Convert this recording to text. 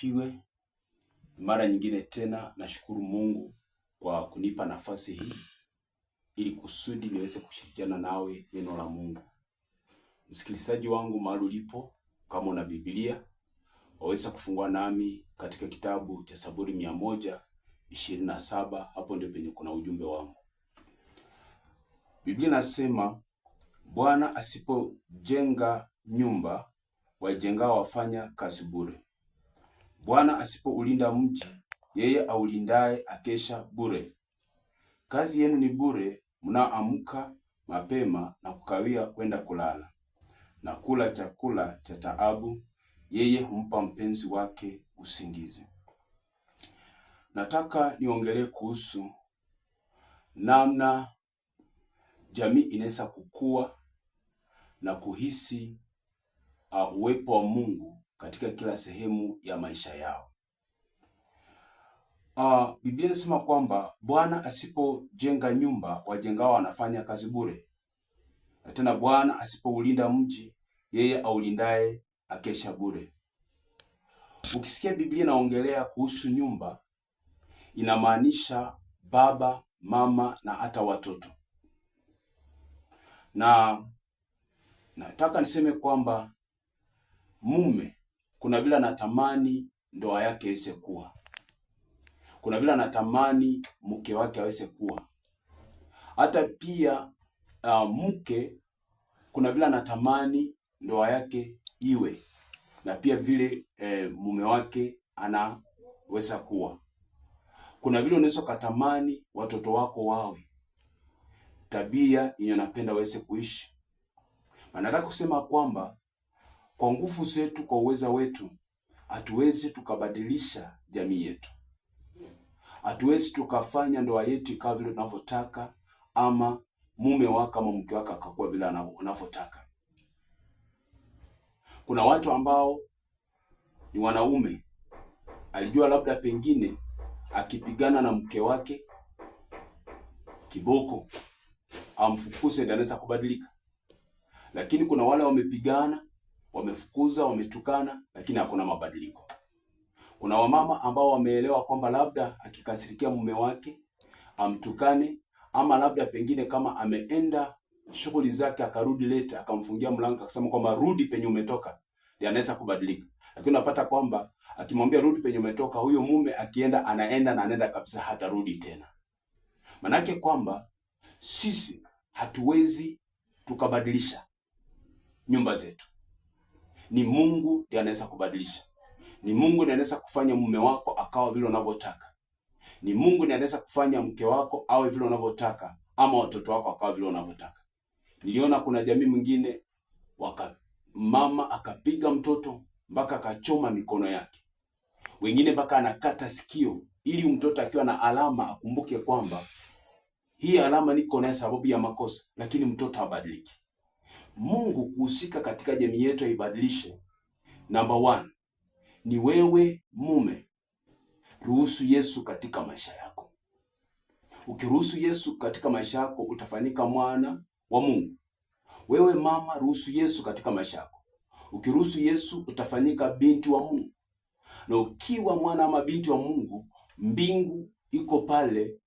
asifiwe. Mara nyingine tena nashukuru Mungu kwa kunipa nafasi hii ili kusudi niweze kushirikiana nawe neno la Mungu. Msikilizaji wangu mahali ulipo, kama una Biblia waweza kufungua nami katika kitabu cha Zaburi 127. Hapo ndio penye kuna ujumbe wangu. Biblia nasema, Bwana asipojenga nyumba, wajengao wafanya kazi bure. Bwana asipoulinda mji, yeye aulindaye akesha bure. Kazi yenu ni bure, mnaoamka mapema na kukawia kwenda kulala, na kula chakula cha taabu. Yeye humpa mpenzi wake usingizi. Nataka niongelee kuhusu namna jamii inaweza kukua na kuhisi uwepo wa Mungu katika kila sehemu ya maisha yao. Biblia inasema kwamba Bwana asipojenga nyumba, wajengao wanafanya kazi bure. Na tena Bwana asipoulinda mji, yeye aulindaye akesha bure. Ukisikia Biblia inaongelea kuhusu nyumba, inamaanisha baba, mama na hata watoto. Na nataka niseme kwamba mume kuna vile anatamani ndoa yake iweze kuwa. Kuna vile anatamani mke wake aweze kuwa. Hata pia mke kuna vile anatamani ndoa yake iwe. Na pia vile mume wake anaweza kuwa. Kuna vile unaweza kutamani watoto wako wawe tabia yenye unapenda waweze kuishi. Na nataka kusema kwamba kwa nguvu zetu, kwa uweza wetu, hatuwezi tukabadilisha jamii yetu. Hatuwezi tukafanya ndoa yetu kama vile tunavyotaka, ama mume wako ama mke wako akakuwa vile unavyotaka. Kuna watu ambao ni wanaume, alijua labda pengine akipigana na mke wake kiboko amfukuze ndio anaweza kubadilika. Lakini kuna wale wamepigana, wamefukuza, wametukana, lakini hakuna mabadiliko. Kuna wamama ambao wameelewa kwamba labda akikasirikia mume wake amtukane, ama labda pengine kama ameenda shughuli zake akarudi late akamfungia mlango akasema kwamba rudi penye umetoka, ndio anaweza kubadilika. Lakini unapata kwamba akimwambia rudi penye umetoka, huyo mume akienda anaenda kabisa, hatarudi tena. Manake kwamba sisi hatuwezi tukabadilisha nyumba zetu. Ni Mungu ndiye anaweza kubadilisha. Ni Mungu ndiye anaweza kufanya mume wako akawa vile unavyotaka. Ni Mungu ndiye anaweza kufanya mke wako awe vile unavyotaka, ama watoto wako akawa vile unavyotaka. Niliona kuna jamii mwingine mama akapiga mtoto mpaka akachoma mikono yake. Wengine mpaka anakata sikio ili mtoto akiwa na alama akumbuke kwamba hii alama niko nayo sababu ya makosa, lakini mtoto habadiliki. Mungu kuhusika katika jamii yetu aibadilishe. Number 1 ni wewe mume, ruhusu Yesu katika maisha yako. Ukiruhusu Yesu katika maisha yako utafanyika mwana wa Mungu. Wewe mama, ruhusu Yesu katika maisha yako. Ukiruhusu Yesu utafanyika binti wa Mungu. Na ukiwa mwana ama binti wa Mungu, mbingu iko pale